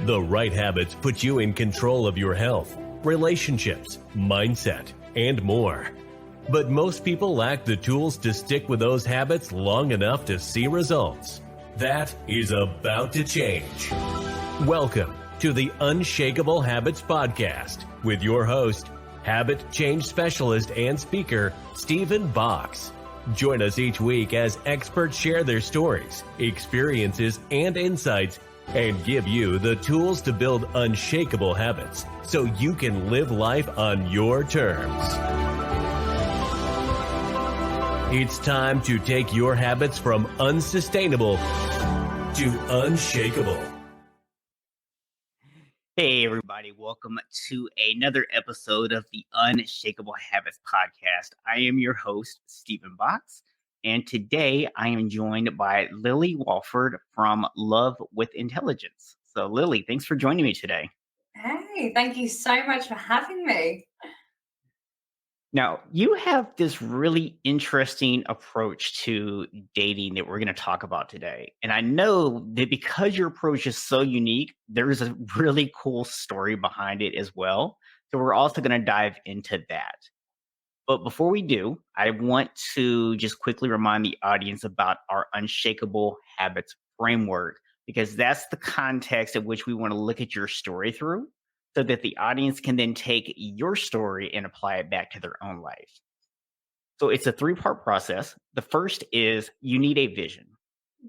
The right habits put you in control of your health, relationships, mindset, and more. But most people lack the tools to stick with those habits long enough to see results. That is about to change. Welcome to the Unshakable Habits Podcast with your host, habit change specialist and speaker, Stephen Box. Join us each week as experts share their stories, experiences, and insights, and give you the tools to build unshakable habits so you can live life on your terms. It's time to take your habits from unsustainable to unshakable. Hey everybody, welcome to another episode of the Unshakable Habits Podcast. I am your host, Stephen Box, and today I am joined by Lily Walford from Love with Intelligence. So Lily, thanks for joining me today. Hey, thank you so much for having me. Now, you have this really interesting approach to dating that we're going to talk about today. And I know that because your approach is so unique, there is a really cool story behind it as well. So we're also going to dive into that. But before we do, I want to just quickly remind the audience about our Unshakable Habits framework, because that's the context at which we want to look at your story through, so that the audience can then take your story and apply it back to their own life. So it's a three-part process. The first is you need a vision.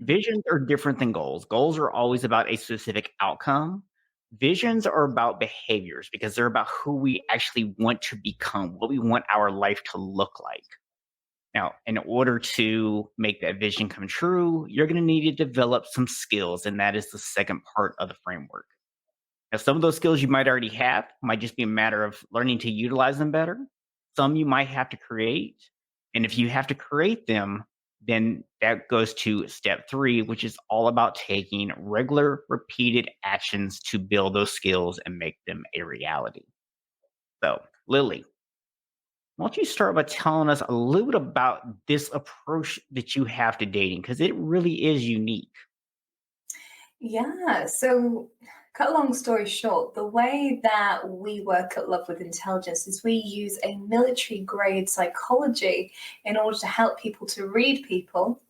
Visions are different than goals. Goals are always about a specific outcome. Visions are about behaviors because they're about who we actually want to become, what we want our life to look like. Now, in order to make that vision come true, you're going to need to develop some skills, and that is the second part of the framework. Now, some of those skills you might already have, might just be a matter of learning to utilize them better. Some you might have to create. And if you have to create them, then that goes to step 3, which is all about taking regular, repeated actions to build those skills and make them a reality. So, Lily, why don't you start by telling us a little bit about this approach that you have to dating, because it really is unique. Yeah, so cut a long story short, the way that we work at Love with Intelligence is we use a military-grade psychology in order to help people to read people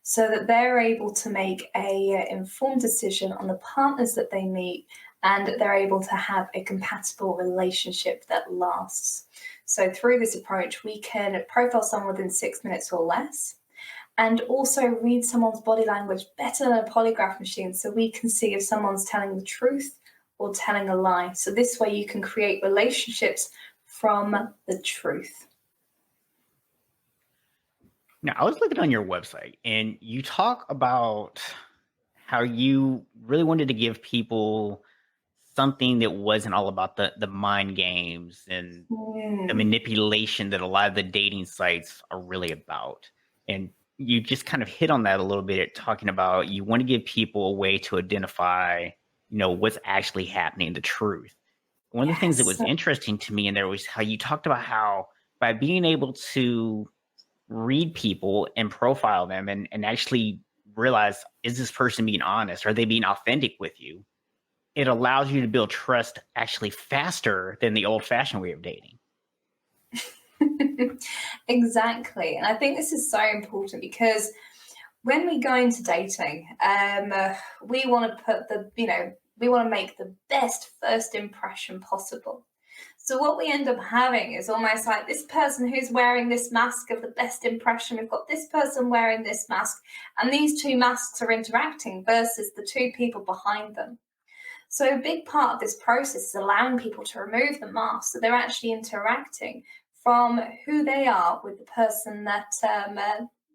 so that they're able to make a informed decision on the partners that they meet, and they're able to have a compatible relationship that lasts. So through this approach, we can profile someone within 6 minutes or less, and also read someone's body language better than a polygraph machine, so we can see if someone's telling the truth or telling a lie. So this way you can create relationships from the truth. Now, I was looking on your website, and you talk about how you really wanted to give people something that wasn't all about the mind games and the manipulation that a lot of the dating sites are really about. And you just kind of hit on that a little bit, talking about you want to give people a way to identify, what's actually happening, the truth. One of the things that was interesting to me in there was how you talked about how by being able to read people and profile them and actually realize, is this person being honest? Are they being authentic with you? It allows you to build trust actually faster than the old-fashioned way of dating. Exactly. And I think this is so important because when we go into dating, we want to we want to make the best first impression possible. So what we end up having is almost like this person who's wearing this mask of the best impression. We've got this person wearing this mask, and these two masks are interacting versus the two people behind them. So a big part of this process is allowing people to remove the mask so they're actually interacting from who they are with the person that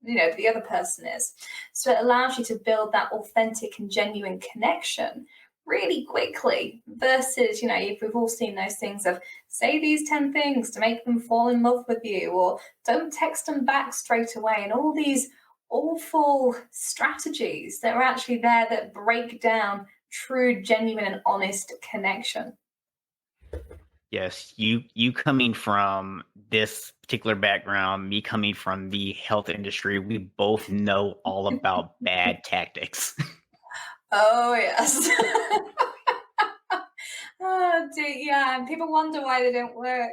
the other person is. So it allows you to build that authentic and genuine connection really quickly versus, we've all seen those things of say these 10 things to make them fall in love with you, or don't text them back straight away, and all these awful strategies that are actually there that break down true, genuine, and honest connection. Yes, you coming from this particular background, me coming from the health industry, we both know all about bad tactics. Oh, yes. dear, yeah. And people wonder why they don't work.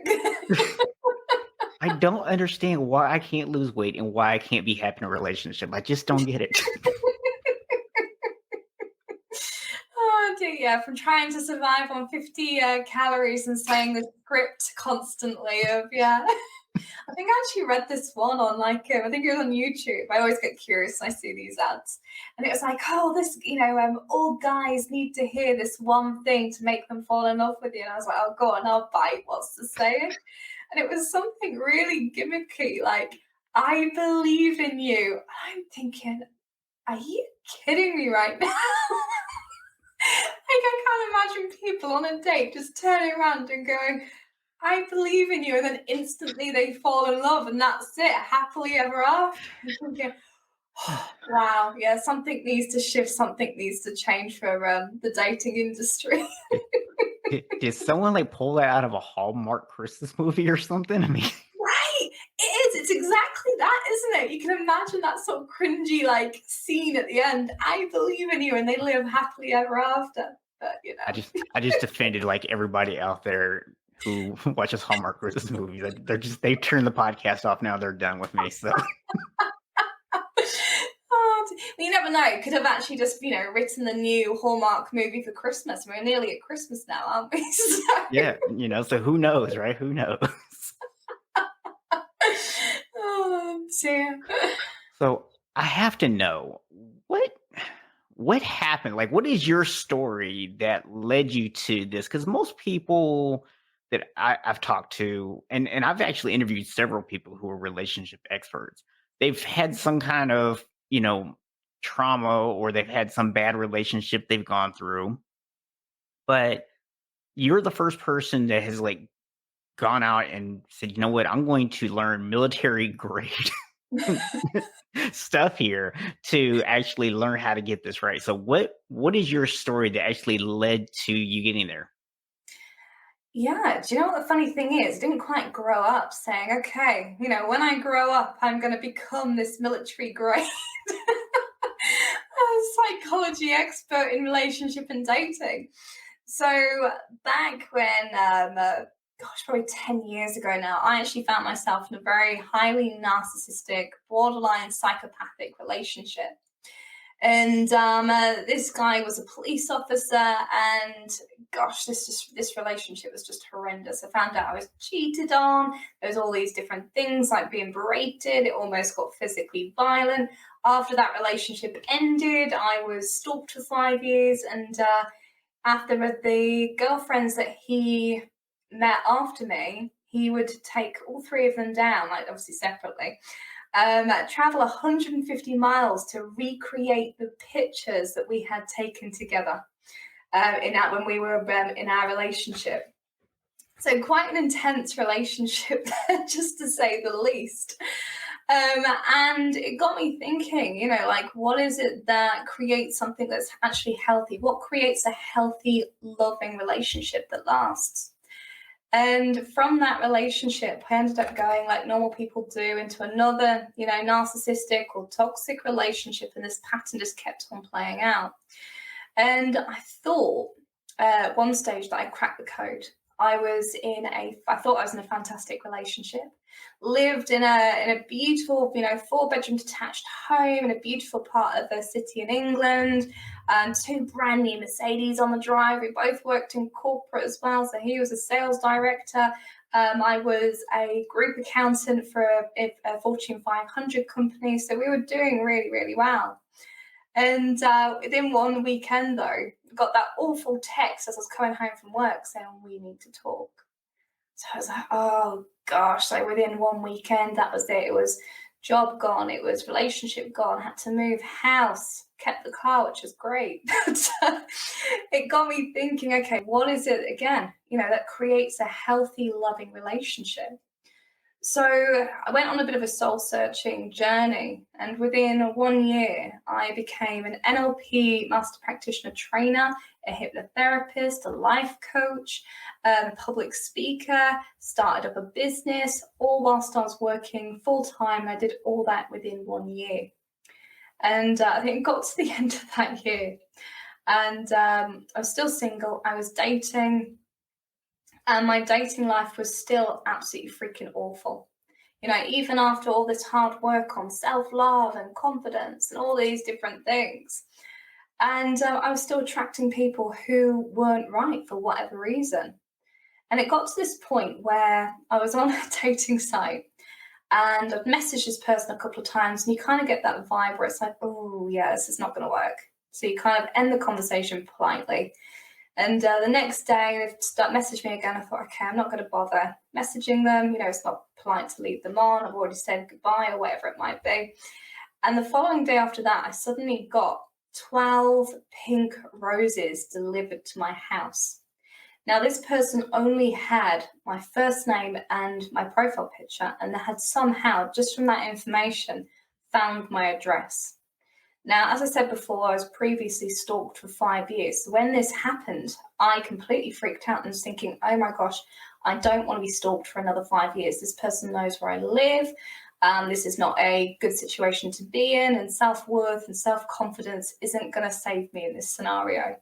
I don't understand why I can't lose weight and why I can't be happy in a relationship. I just don't get it. Oh dear, yeah, from trying to survive on 50 calories and saying the script constantly of, yeah. I think I actually read this one on I think it was on YouTube. I always get curious when I see these ads. And it was like, oh, this, all guys need to hear this one thing to make them fall in love with you. And I was like, oh, go on, I'll bite. What's the saying? And it was something really gimmicky, like, I believe in you. I'm thinking, are you kidding me right now? Like, I can't imagine people on a date just turning around and going, I believe in you, and then instantly they fall in love, and that's it, happily ever after. I'm thinking, oh, wow, yeah, something needs to shift, something needs to change for the dating industry. Did someone like pull that out of a Hallmark Christmas movie or something? I mean, Right, it is. It's exactly that, isn't it? You can imagine that sort of cringy like scene at the end. I believe in you, and they live happily ever after. But I just offended like everybody out there who watches Hallmark Christmas movies. They've turned the podcast off now. They're done with me. So Oh, well, you never know. Could have actually just written the new Hallmark movie for Christmas. We're nearly at Christmas now, aren't we? So, yeah, so who knows, right? Who knows? oh dear. So I have to know what happened. Like, what is your story that led you to this? Because most people that I've talked to, and I've actually interviewed several people who are relationship experts, they've had some kind of trauma, or they've had some bad relationship they've gone through. But you're the first person that has like gone out and said, you know what, I'm going to learn military grade stuff here to actually learn how to get this right. So what is your story that actually led to you getting there? Yeah, do you know what the funny thing is? I didn't quite grow up saying, okay, when I grow up, I'm going to become this military grade psychology expert in relationship and dating. So back when, probably 10 years ago now, I actually found myself in a very highly narcissistic, borderline psychopathic relationship. And this guy was a police officer, and gosh, this relationship was just horrendous. I found out I was cheated on. There was all these different things like being berated. It almost got physically violent. After that relationship ended, I was stalked for 5 years, and after the girlfriends that he met after me, he would take all three of them down, like obviously separately. Travel 150 miles to recreate the pictures that we had taken together when we were in our relationship. So quite an intense relationship, just to say the least. And it got me thinking, what is it that creates something that's actually healthy? What creates a healthy, loving relationship that lasts? And from that relationship, I ended up going, like normal people do, into another, narcissistic or toxic relationship. And this pattern just kept on playing out. And I thought at one stage that I cracked the code. I thought I was in a fantastic relationship, lived in a beautiful, 4-bedroom detached home in a beautiful part of the city in England, 2 brand new Mercedes on the drive. We both worked in corporate as well. So he was a sales director. I was a group accountant for a Fortune 500 company. So we were doing really, really well. And within one weekend, though, got that awful text as I was coming home from work saying, we need to talk. So I was like, oh, gosh. So within one weekend, that was it. It was job gone. It was relationship gone. Had to move house. Kept the car, which was great. But it got me thinking, okay, what is it, again, that creates a healthy, loving relationship? So I went on a bit of a soul-searching journey, and within 1 year, I became an NLP master practitioner trainer, a hypnotherapist, a life coach, a public speaker, started up a business, all whilst I was working full-time. I did all that within 1 year. And I think it got to the end of that year, and I was still single. I was dating. And my dating life was still absolutely freaking awful. Even after all this hard work on self-love and confidence and all these different things. And I was still attracting people who weren't right for whatever reason. And it got to this point where I was on a dating site and I've messaged this person a couple of times, and you kind of get that vibe where it's like, oh, yeah, this is not going to work. So you kind of end the conversation politely. And the next day, they start messaging me again. I thought, okay, I'm not going to bother messaging them. It's not polite to leave them on. I've already said goodbye or whatever it might be. And the following day after that, I suddenly got 12 pink roses delivered to my house. Now, this person only had my first name and my profile picture, and they had somehow, just from that information, found my address. Now, as I said before, I was previously stalked for 5 years. So when this happened, I completely freaked out and was thinking, oh my gosh, I don't want to be stalked for another 5 years. This person knows where I live. This is not a good situation to be in, and self-worth and self-confidence isn't going to save me in this scenario.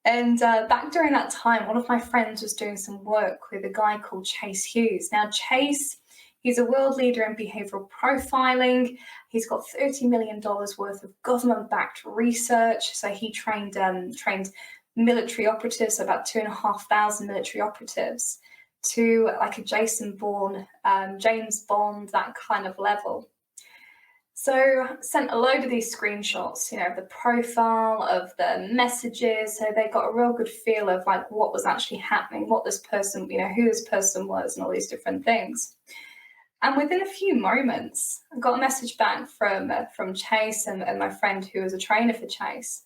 And back during that time, one of my friends was doing some work with a guy called Chase Hughes. Now, Chase, he's a world leader in behavioural profiling. He's got $30 million worth of government-backed research. So he trained military operatives, so about 2,500 military operatives, to like a Jason Bourne, James Bond, that kind of level. So sent a load of these screenshots, of the profile, of the messages. So they got a real good feel of like what was actually happening, what this person, who this person was, and all these different things. And within a few moments, I got a message back from Chase and my friend who was a trainer for Chase,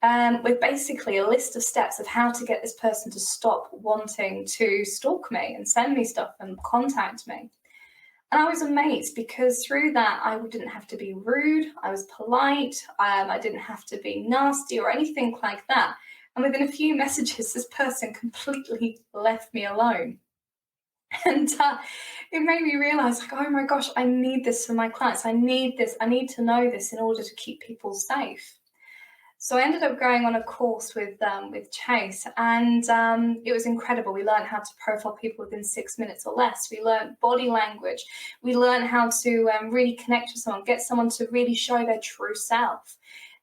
with basically a list of steps of how to get this person to stop wanting to stalk me and send me stuff and contact me. And I was amazed because through that, I didn't have to be rude. I was polite. I didn't have to be nasty or anything like that. And within a few messages, this person completely left me alone. And it made me realize, like, oh my gosh, I need this for my clients. I need this. I need to know this in order to keep people safe. So I ended up going on a course with Chase, and it was incredible. We learned how to profile people within 6 minutes or less. We learned body language. We learned how to really connect with someone, get someone to really show their true self.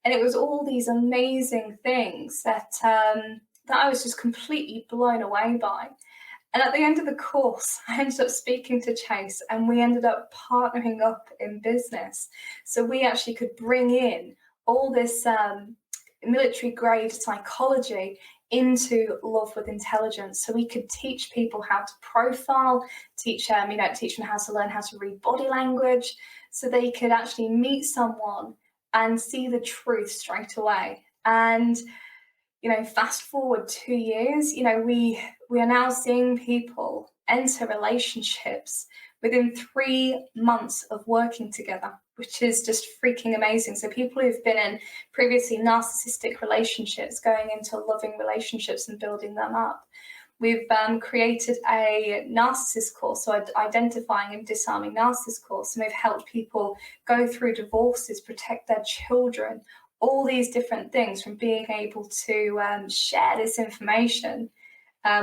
And it was all these amazing things that I was just completely blown away by. And at the end of the course, I ended up speaking to Chase, and we ended up partnering up in business. So we actually could bring in all this military grade psychology into Love with Intelligence. So we could teach people how to profile, teach them how to learn how to read body language, so they could actually meet someone and see the truth straight away. And fast forward 2 years, we are now seeing people enter relationships within 3 months of working together, which is just freaking amazing. So people who've been in previously narcissistic relationships going into loving relationships and building them up. We've created a narcissist course, so identifying and disarming narcissist course, and we've helped people go through divorces, protect their children, all these different things, from being able to share this information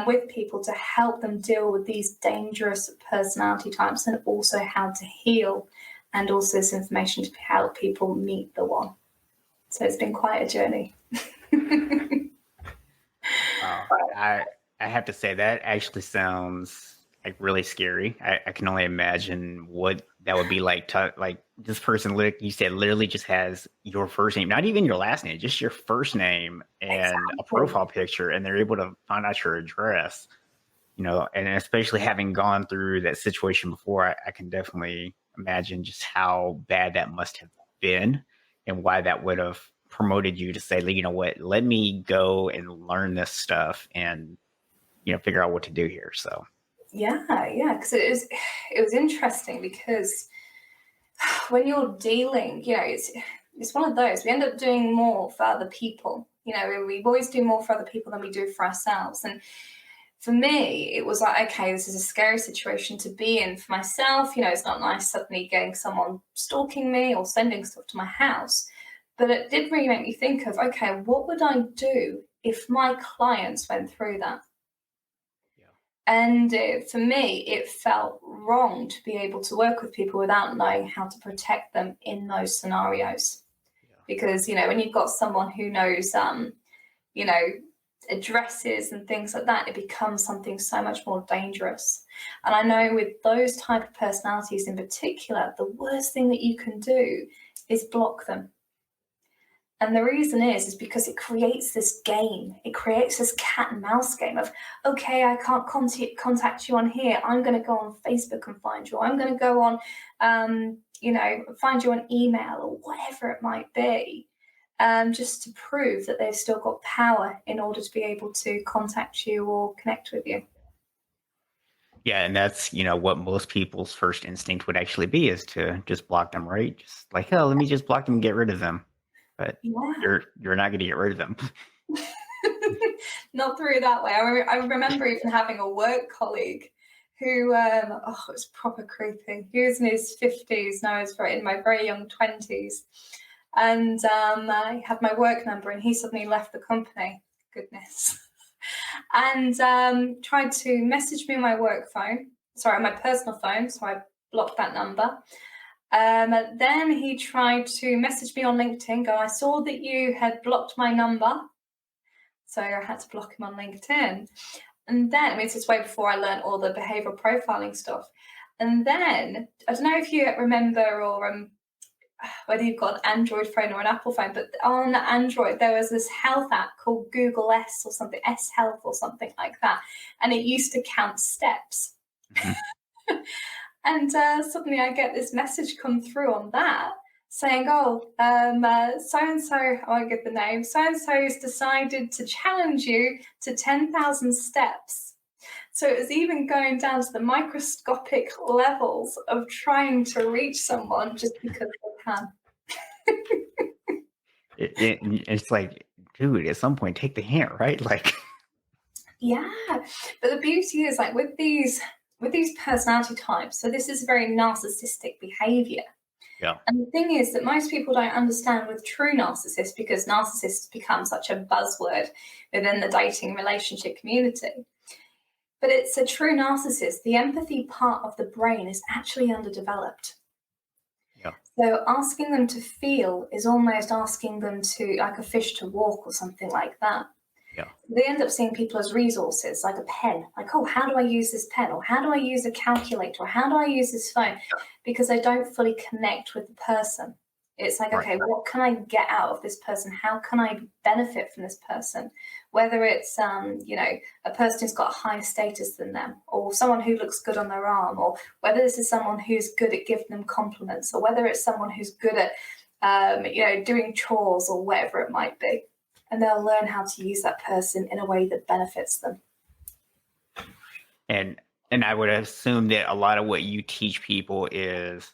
with people to help them deal with these dangerous personality types, and also how to heal, and also this information to help people meet the one. So it's been quite a journey. I have to say that actually sounds like really scary. I can only imagine what that would be like. Like this person, you said, literally just has your first name, not even your last name, just your first name and a profile picture, and they're able to find out your address. And especially having gone through that situation before, I can definitely imagine just how bad that must have been, and why that would have promoted you to say, you know what, let me go and learn this stuff and figure out what to do here. So yeah, because it was interesting, because when you're dealing, it's one of those, we end up doing more for other people. We always do more for other people than we do for ourselves. And for me, it was like, okay, this is a scary situation to be in for myself. It's not nice suddenly getting someone stalking me or sending stuff to my house. But it did really make me think of, okay, what would I do if my clients went through that? And for me, it felt wrong to be able to work with people without knowing how to protect them in those scenarios. Yeah. Because, when you've got someone who knows, addresses and things like that, it becomes something so much more dangerous. And I know with those type of personalities in particular, the worst thing that you can do is block them. And the reason is because it creates this game. It creates this cat and mouse game of, okay, I can't contact you on here. I'm going to go on Facebook and find you. I'm going to go on, find you on email or whatever it might be, just to prove that they've still got power in order to be able to contact you or connect with you. Yeah, and that's, what most people's first instinct would actually be, is to just block them, right? Just like, oh, let me just block them and get rid of them. But you're not going to get rid of them. Not through that way. I remember even having a work colleague who, it was proper creepy. He was in his 50s, and I was in my very young 20s. And I had my work number, and he suddenly left the company. Goodness. And tried to message me on my work phone. Sorry, on my personal phone. So I blocked that number. Then he tried to message me on LinkedIn, I saw that you had blocked my number. So I had to block him on LinkedIn. And then, this is way before I learned all the behavioural profiling stuff. And then, I don't know if you remember or whether you've got an Android phone or an Apple phone, but on Android, there was this health app called Google S or something, S Health or something like that. And it used to count steps. Mm-hmm. And suddenly I get this message come through on that saying, so-and-so, I won't give the name, so-and-so has decided to challenge you to 10,000 steps. So it was even going down to the microscopic levels of trying to reach someone just because they can. It's like, dude, at some point, take the hint, right? Like, yeah. But the beauty is, like, with these personality types, so this is very narcissistic behavior. Yeah. And the thing is that most people don't understand with true narcissists, because narcissists become such a buzzword within the dating relationship community. But it's a true narcissist. The empathy part of the brain is actually underdeveloped. Yeah. So asking them to feel is almost asking them to, like a fish to walk or something like that. Yeah. They end up seeing people as resources, like a pen. Like, oh, how do I use this pen? Or how do I use a calculator? Or how do I use this phone? Because they don't fully connect with the person. It's like, okay, what can I get out of this person? How can I benefit from this person? Whether it's, a person who's got a higher status than them, or someone who looks good on their arm, or whether this is someone who's good at giving them compliments, or whether it's someone who's good at, doing chores or whatever it might be. And they'll learn how to use that person in a way that benefits them. And I would assume that a lot of what you teach people is,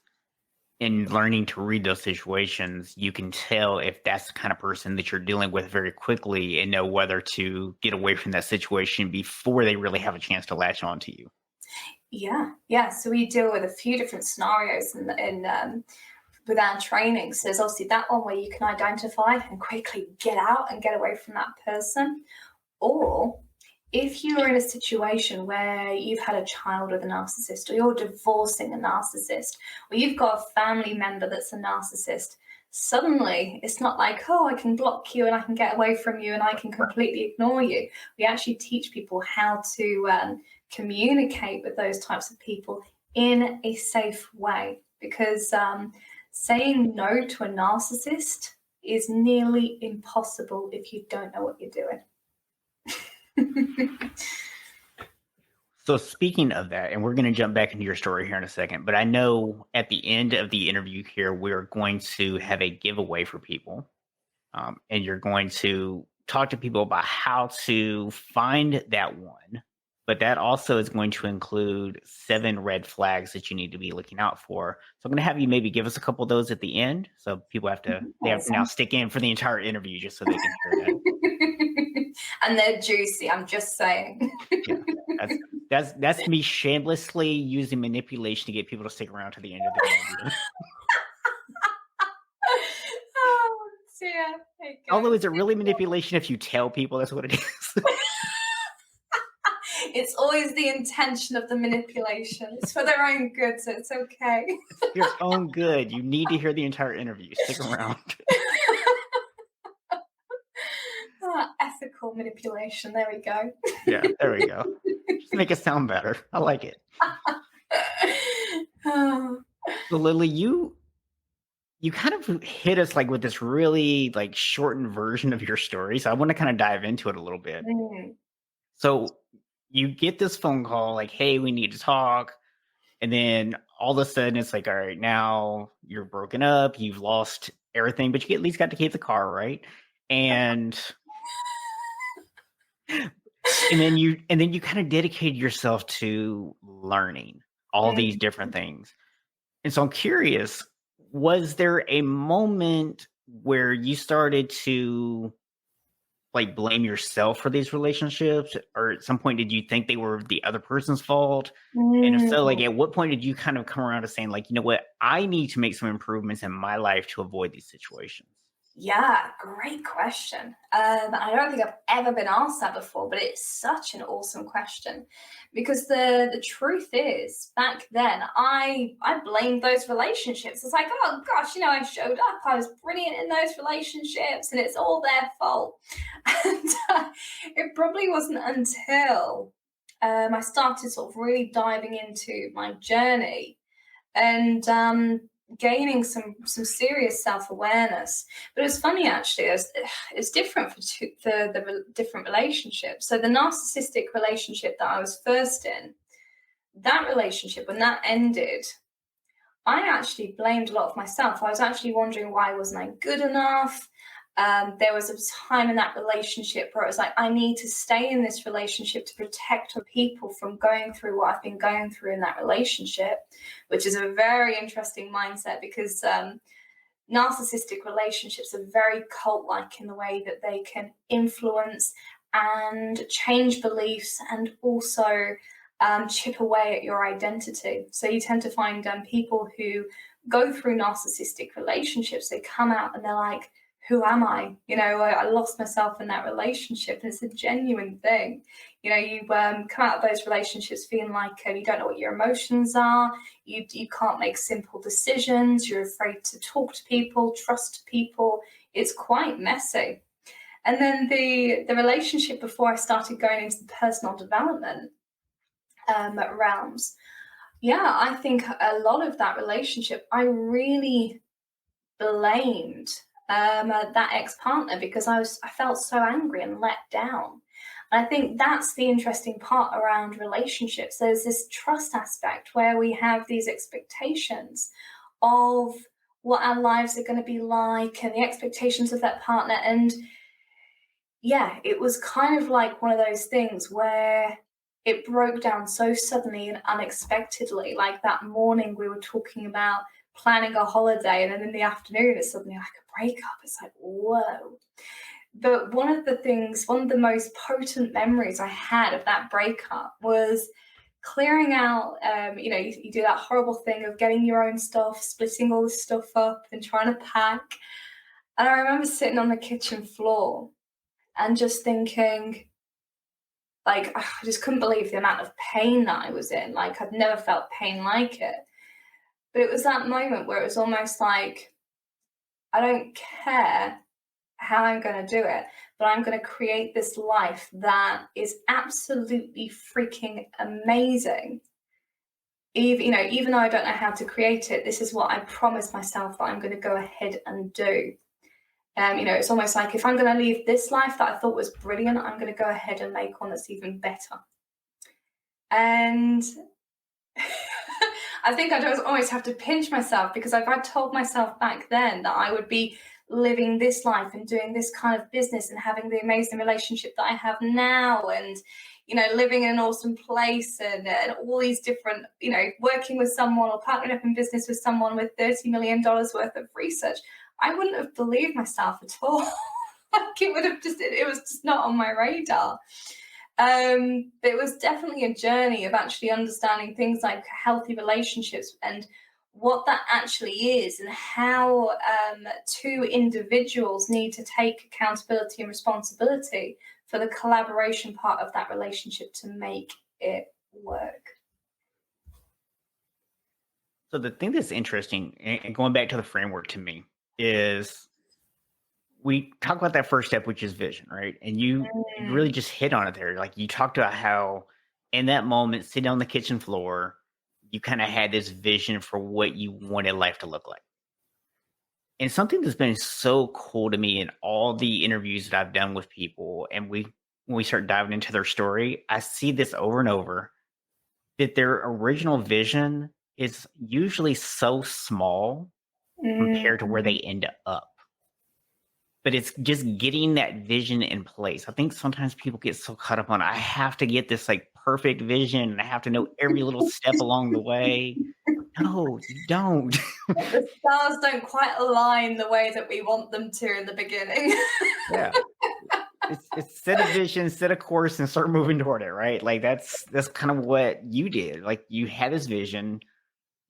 in learning to read those situations, you can tell if that's the kind of person that you're dealing with very quickly, and know whether to get away from that situation before they really have a chance to latch on to you. Yeah. So we deal with a few different scenarios with our training. So there's obviously that one where you can identify and quickly get out and get away from that person. Or if you're in a situation where you've had a child with a narcissist, or you're divorcing a narcissist, or you've got a family member that's a narcissist, suddenly it's not like, oh, I can block you and I can get away from you and I can completely ignore you. We actually teach people how to communicate with those types of people in a safe way, because saying no to a narcissist is nearly impossible if you don't know what you're doing. So speaking of that, and we're going to jump back into your story here in a second, but I know at the end of the interview here, we're going to have a giveaway for people. And you're going to talk to people about how to find that one. But that also is going to include 7 red flags that you need to be looking out for. So I'm going to have you maybe give us a couple of those at the end. So people have to now stick in for the entire interview just so they can hear that. And they're juicy, I'm just saying. Yeah, that's me shamelessly using manipulation to get people to stick around to the end of the interview. Oh, dear. Although, is it really manipulation if you tell people that's what it is? It's always the intention of the manipulation. It's for their own good, so it's okay. Your own good. You need to hear the entire interview. Stick around. Ethical manipulation. There we go. Yeah, there we go. Just make it sound better. I like it. Oh. So Lily, you kind of hit us like with this really like shortened version of your story. So I want to kind of dive into it a little bit. Mm. So you get this phone call like, hey, we need to talk. And then all of a sudden it's like, all right, now you're broken up, you've lost everything, but you at least got to keep the car, right? And then you kind of dedicated yourself to learning all these different things. And so I'm curious, was there a moment where you started to like blame yourself for these relationships, or at some point did you think they were the other person's fault? And if so, like Mm. at what point did you kind of come around to saying like, you know what, I need to make some improvements in my life to avoid these situations? Yeah, great question. I don't think I've ever been asked that before, but it's such an awesome question because the truth is, back then, I blamed those relationships. It's like, oh gosh, I showed up, I was brilliant in those relationships, and it's all their fault. And it probably wasn't until I started sort of really diving into my journey and gaining some serious self-awareness. But it's funny actually, it's different for the different relationships. So the narcissistic relationship that I was first in, that relationship, when that ended, I actually blamed a lot of myself. I was actually wondering, why wasn't I good enough? There was a time in that relationship where it was like, I need to stay in this relationship to protect other people from going through what I've been going through in that relationship, which is a very interesting mindset because narcissistic relationships are very cult-like in the way that they can influence and change beliefs and also chip away at your identity. So you tend to find people who go through narcissistic relationships, they come out and they're like, who am I? I lost myself in that relationship. And it's a genuine thing. You come out of those relationships feeling like you don't know what your emotions are. You can't make simple decisions. You're afraid to talk to people, trust people. It's quite messy. And then the relationship before I started going into the personal development realms, yeah, I think a lot of that relationship, I really blamed that ex-partner because I felt so angry and let down. And I think that's the interesting part around relationships. There's this trust aspect where we have these expectations of what our lives are going to be like and the expectations of that partner. And yeah, it was kind of like one of those things where it broke down so suddenly and unexpectedly. Like that morning we were talking about planning a holiday, and then in the afternoon it's suddenly like a breakup. It's like, whoa. But one of the most potent memories I had of that breakup was clearing out, you do that horrible thing of getting your own stuff, splitting all the stuff up and trying to pack. And I remember sitting on the kitchen floor and just thinking, like, I just couldn't believe the amount of pain that I was in. Like, I'd never felt pain like it. But it was that moment where it was almost like, I don't care how I'm going to do it, but I'm going to create this life that is absolutely freaking amazing. Even though I don't know how to create it, this is what I promised myself that I'm going to go ahead and do. It's almost like, if I'm going to leave this life that I thought was brilliant, I'm going to go ahead and make one that's even better. And I think I don't always have to pinch myself, because if I told myself back then that I would be living this life and doing this kind of business and having the amazing relationship that I have now, and living in an awesome place and all these different, working with someone or partnering up in business with someone with $30 million worth of research, I wouldn't have believed myself at all. Like, it was just not on my radar. But it was definitely a journey of actually understanding things like healthy relationships and what that actually is, and how two individuals need to take accountability and responsibility for the collaboration part of that relationship to make it work. So the thing that's interesting, and going back to the framework to me, is we talk about that first step, which is vision, right? And you really just hit on it there. Like you talked about how in that moment, sitting on the kitchen floor, you kind of had this vision for what you wanted life to look like. And something that's been so cool to me in all the interviews that I've done with people, and when we start diving into their story, I see this over and over, that their original vision is usually so small compared to where they end up. But it's just getting that vision in place. I think sometimes people get so caught up on, I have to get this like perfect vision and I have to know every little step along the way. No, you don't. The stars don't quite align the way that we want them to in the beginning. Yeah. It's set a vision, set a course, and start moving toward it, right? Like that's kind of what you did. Like you had this vision,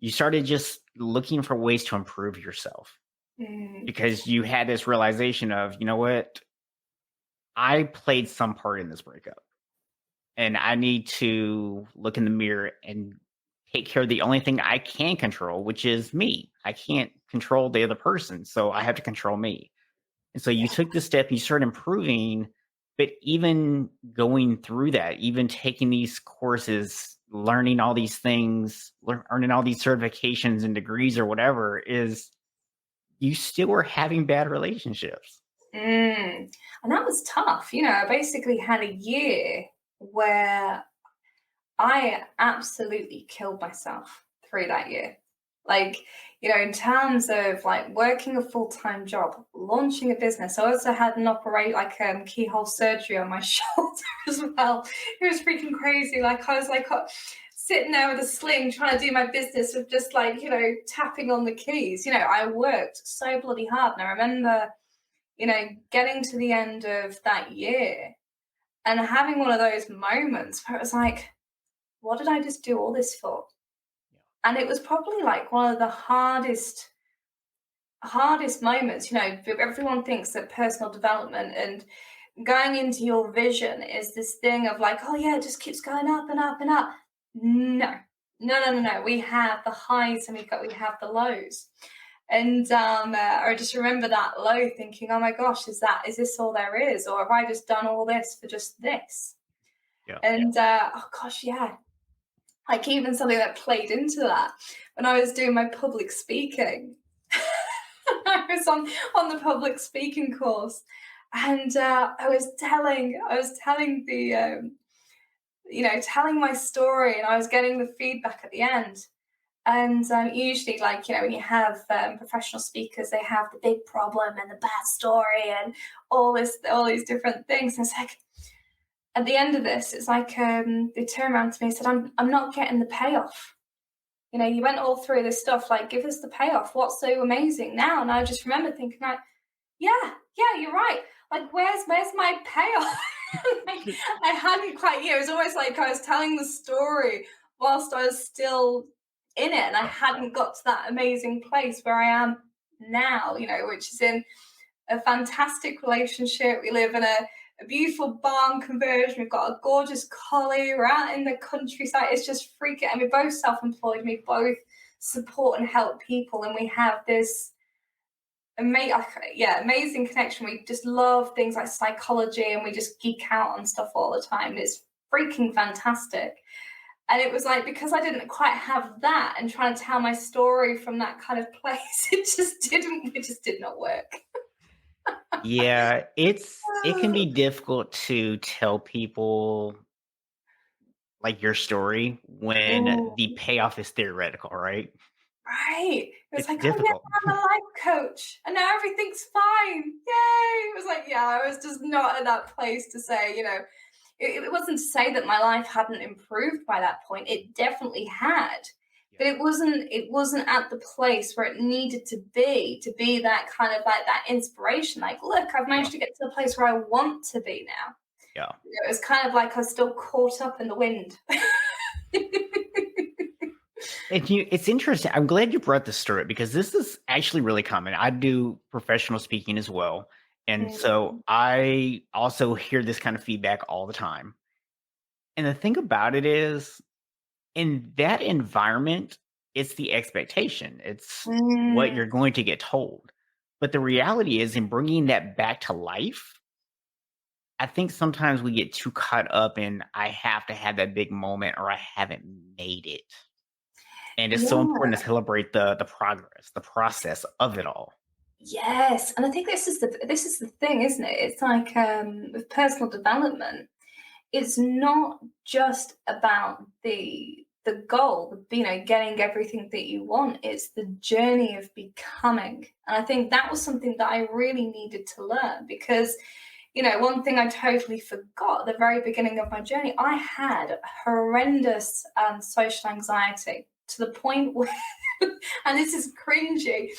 you started just looking for ways to improve yourself because you had this realization of, you know what, I played some part in this breakup, and I need to look in the mirror and take care of the only thing I can control, which is me. I can't control the other person, so I have to control me. And so you took this step, you started improving, but even going through that, even taking these courses, learning all these things, earning all these certifications and degrees or whatever, is you still were having bad relationships. And that was tough. I basically had a year where I absolutely killed myself through that year. Like, in terms of like working a full-time job, launching a business. I also had an keyhole surgery on my shoulder as well. It was freaking crazy. Like I was like sitting there with a sling trying to do my business of just like, tapping on the keys. I worked so bloody hard. And I remember, getting to the end of that year and having one of those moments where it was like, what did I just do all this for? And it was probably like one of the hardest moments. Everyone thinks that personal development and going into your vision is this thing of like, oh yeah, it just keeps going up and up and up. No. We have the highs and we have the lows. And I just remember that low thinking, oh my gosh, is this all there is? Or have I just done all this for just this? Yeah. And oh gosh, yeah. Like even something that played into that when I was doing my public speaking. I was on the public speaking course, and I was telling the telling my story, and I was getting the feedback at the end. And usually, like when you have professional speakers, they have the big problem and the bad story and all these different things. And it's like, at the end of this, it's like they turned around to me and said, I'm not getting the payoff. You went all through this stuff, like, give us the payoff. What's so amazing now? And I just remember thinking, like, yeah, you're right. Like, where's my payoff? I hadn't quite, it was almost like I was telling the story whilst I was still in it. And I hadn't got to that amazing place where I am now, which is in a fantastic relationship. We live in a beautiful barn conversion. We've got a gorgeous collie. We're out in the countryside. It's just freaking. And we're both self-employed. We both support and help people. And we have this amazing connection. We just love things like psychology and we just geek out on stuff all the time. It's freaking fantastic. And it was like, because I didn't quite have that and trying to tell my story from that kind of place, it just did not work. Yeah, it can be difficult to tell people like your story when the payoff is theoretical, right? Right. It's like, difficult. Oh yeah, I'm a life coach and now everything's fine. Yay. It was like, I was just not in that place to say, it wasn't to say that my life hadn't improved by that point. It definitely had. But it wasn't at the place where it needed to be that kind of like that inspiration. Like, look, I've managed to get to the place where I want to be now. Yeah. It was kind of like I was still caught up in the wind. It's interesting. I'm glad you brought this story because this is actually really common. I do professional speaking as well. And so Mm. I also hear this kind of feedback all the time. And the thing about it is, in that environment, it's the expectation. It's what Mm. you're going to get told. But the reality is, in bringing that back to life, I think sometimes we get too caught up in, I have to have that big moment or I haven't made it. And it's so Yeah. important to celebrate the progress, the process of it all. Yes, and I think this is the thing, isn't it? It's like with personal development, it's not just about the goal, getting everything that you want. It's the journey of becoming. And I think that was something that I really needed to learn because, one thing I totally forgot at the very beginning of my journey, I had horrendous social anxiety to the point where, and this is cringy,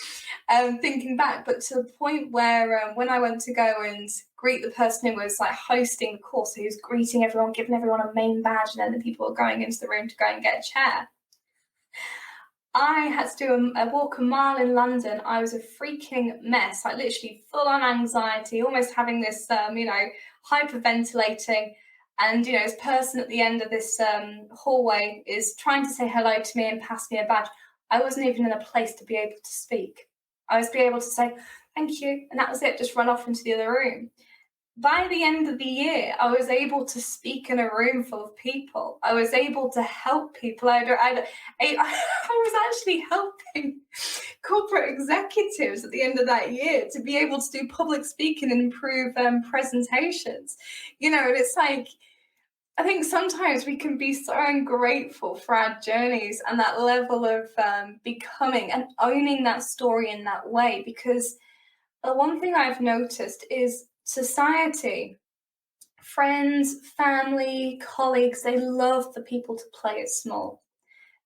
thinking back, but to the point where when I went to go and greet the person who was like hosting the course, who was greeting everyone, giving everyone a main badge, and then the people were going into the room to go and get a chair. I had to do a walk a mile in London. I was a freaking mess, like literally full on anxiety, almost having this, hyperventilating. And, this person at the end of this hallway is trying to say hello to me and pass me a badge. I wasn't even in a place to be able to speak. I was be able to say, thank you. And that was it, just run off into the other room. By the end of the year, I was able to speak in a room full of people. I was able to help people. I was actually helping corporate executives at the end of that year to be able to do public speaking and improve presentations. And it's like, I think sometimes we can be so ungrateful for our journeys and that level of becoming and owning that story in that way, because the one thing I've noticed is society, friends, family, colleagues, they love the people to play it small.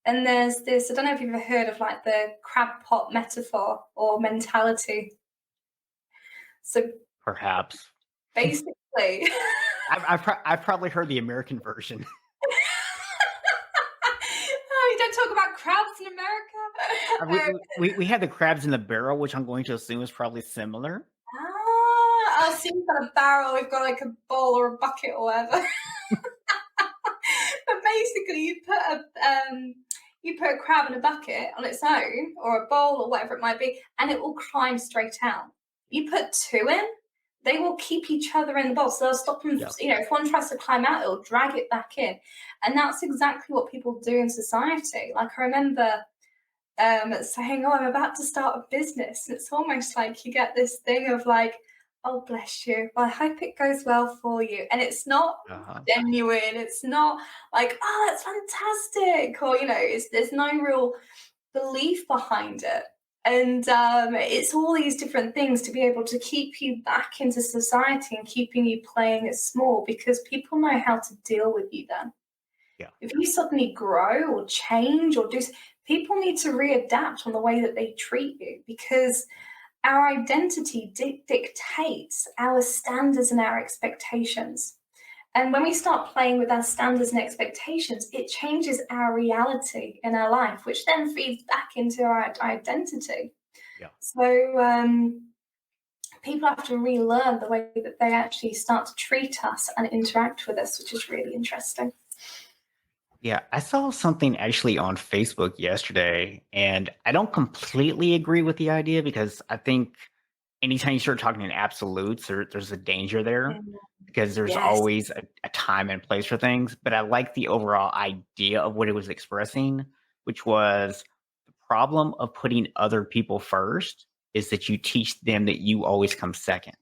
And there's this, I don't know if you've ever heard of like the crab pot metaphor or mentality. So Perhaps. basically, I've probably heard the American version. oh, you don't talk about crabs in America. We had the crabs in the barrel, which I'm going to assume is probably similar. I'll see we've got a barrel, we've got like a bowl or a bucket or whatever. But basically, you put a crab in a bucket on its own, or a bowl, or whatever it might be, and it will climb straight out. You put two in, they will keep each other in the bowl, so they'll stop them. Yeah. If one tries to climb out, it'll drag it back in, and that's exactly what people do in society. Like I remember saying, "Oh, I'm about to start a business." And it's almost like you get this thing of like, "Oh, bless you. Well, I hope it goes well for you." And it's not genuine. It's not like, "Oh, that's fantastic," or there's no real belief behind it. And it's all these different things to be able to keep you back into society and keeping you playing it small, because people know how to deal with you then. Yeah. If you suddenly grow or change or do, people need to readapt on the way that they treat you, because our identity dictates our standards and our expectations. And when we start playing with our standards and expectations, it changes our reality in our life, which then feeds back into our identity. Yeah. So people have to relearn the way that they actually start to treat us and interact with us, which is really interesting. Yeah, I saw something actually on Facebook yesterday, and I don't completely agree with the idea because I think anytime you start talking in absolutes, there's a danger there because there's Yes. always a time and place for things. But I like the overall idea of what it was expressing, which was the problem of putting other people first is that you teach them that you always come second.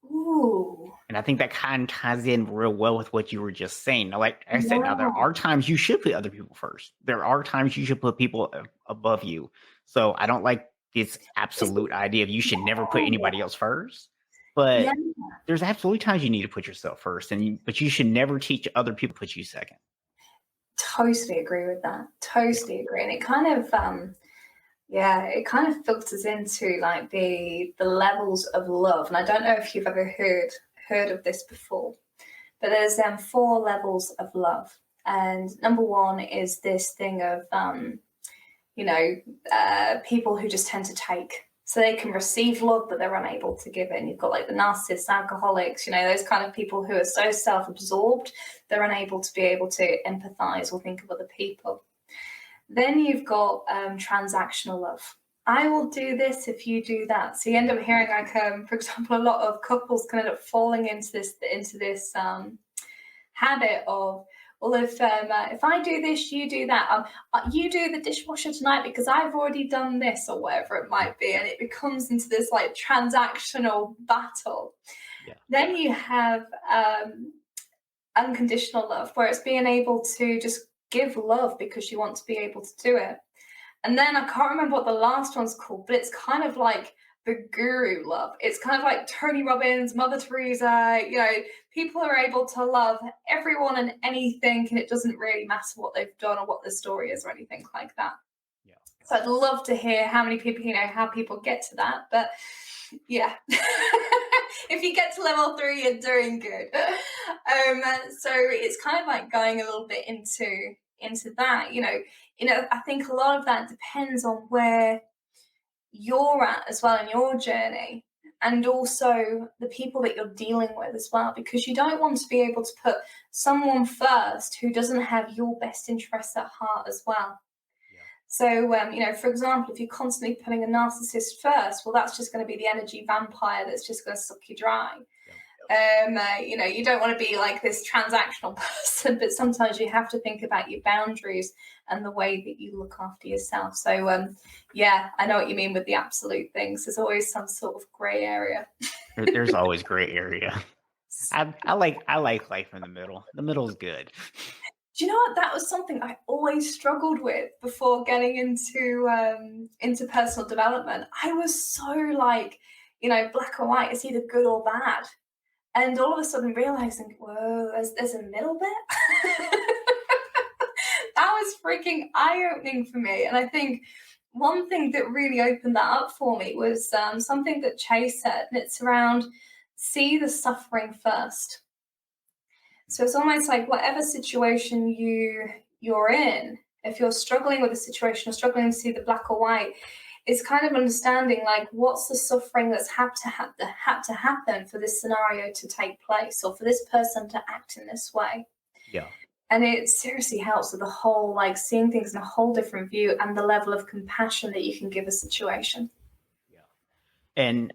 Ooh. And I think that kind of ties in real well with what you were just saying. Now, like I said, now there Yeah. are times you should put other people first. There are times you should put people above you. So I don't like this absolute idea of you should never put anybody else first. But Yeah. there's absolutely times you need to put yourself first, but you should never teach other people to put you second. Totally agree with that. Totally agree. And it kind of it kind of filters into like the levels of love. And I don't know if you've ever heard of this before, but there's 4 levels of love. And number 1 is this thing of people who just tend to take. So they can receive love, but they're unable to give it. And you've got like the narcissists, alcoholics, those kind of people who are so self-absorbed, they're unable to empathize or think of other people. Then you've got transactional love. I will do this if you do that. So you end up hearing like, for example, a lot of couples can end up falling into this habit of, well, if I do this, you do that. You do the dishwasher tonight because I've already done this, or whatever it might be, and it becomes into this like transactional battle. Yeah. Then you have unconditional love, where it's being able to just give love because you want to be able to do it. And then I can't remember what the last one's called, but it's kind of like the guru love. It's kind of like Tony Robbins, Mother Teresa, people are able to love everyone and anything, and it doesn't really matter what they've done or what the story is or anything like that. Yeah. So I'd love to hear how many people, how people get to that. But yeah, if you get to level 3, you're doing good. So it's kind of like going a little bit into that, I think a lot of that depends on where you're at as well in your journey, and also the people that you're dealing with as well, because you don't want to be able to put someone first who doesn't have your best interests at heart as well. Yeah. So, for example, if you're constantly putting a narcissist first, well, that's just going to be the energy vampire that's just going to suck you dry. You don't want to be like this transactional person, but sometimes you have to think about your boundaries and the way that you look after yourself. So, yeah, I know what you mean with the absolute things. There's always some sort of gray area. There's always gray area. I like life in the middle. The middle is good. Do you know what? That was something I always struggled with before getting into personal development. I was so like, black or white. It's either good or bad. And all of a sudden realizing, whoa, there's a middle bit. That was freaking eye-opening for me. And I think one thing that really opened that up for me was something that Chase said, and it's around see the suffering first. So it's almost like whatever situation you're in, if you're struggling with a situation or struggling to see the black or white, it's kind of understanding like what's the suffering that's had to happen for this scenario to take place, or for this person to act in this way. Yeah. And it seriously helps with the whole like seeing things in a whole different view and the level of compassion that you can give a situation. Yeah. And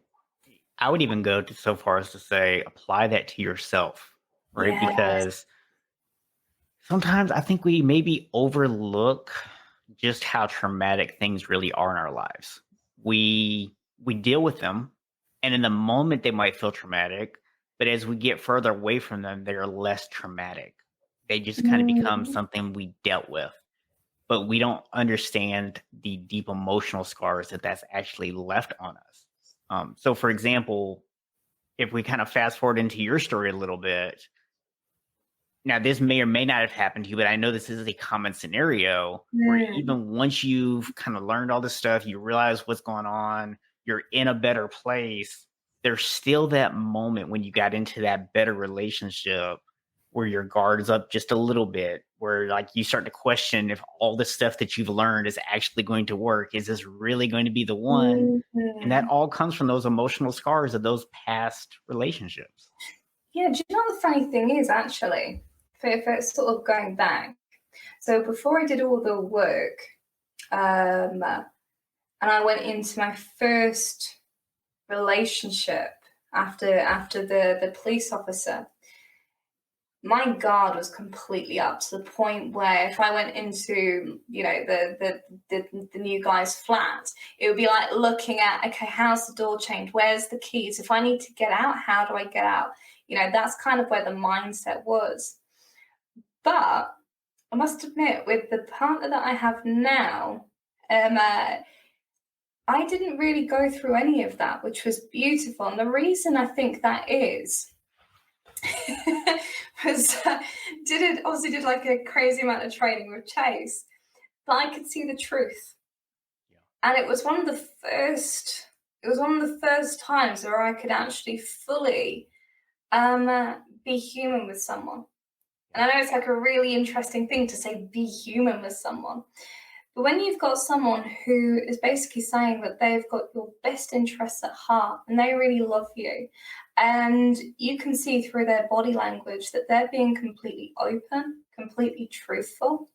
I would even go so far as to say apply that to yourself, right? Yes. Because sometimes I think we maybe overlook just how traumatic things really are in our lives. We deal with them, and in the moment they might feel traumatic, but as we get further away from them, they're less traumatic. They just kind of become something we dealt with, but we don't understand the deep emotional scars that's actually left on us. So for example, if we kind of fast forward into your story a little bit, now, this may or may not have happened to you, but I know this is a common scenario where even once you've kind of learned all this stuff, you realize what's going on, you're in a better place, there's still that moment when you got into that better relationship where your guard is up just a little bit, where like you start to question if all the stuff that you've learned is actually going to work. Is this really going to be the one? And that all comes from those emotional scars of those past relationships. Yeah, do you know what the funny thing is, actually? If it's sort of going back. So before I did all the work, and I went into my first relationship after the police officer, my guard was completely up to the point where if I went into, the new guy's flat, it would be like looking at, okay, how's the door changed? Where's the keys? If I need to get out, how do I get out? That's kind of where the mindset was. But I must admit, with the partner that I have now, I didn't really go through any of that, which was beautiful. And the reason I think that is was did like a crazy amount of training with Chase, but I could see the truth. Yeah. And it was one of the first times where I could actually fully be human with someone. And I know it's like a really interesting thing to say, be human with someone. But when you've got someone who is basically saying that they've got your best interests at heart and they really love you, and you can see through their body language that they're being completely open, completely truthful.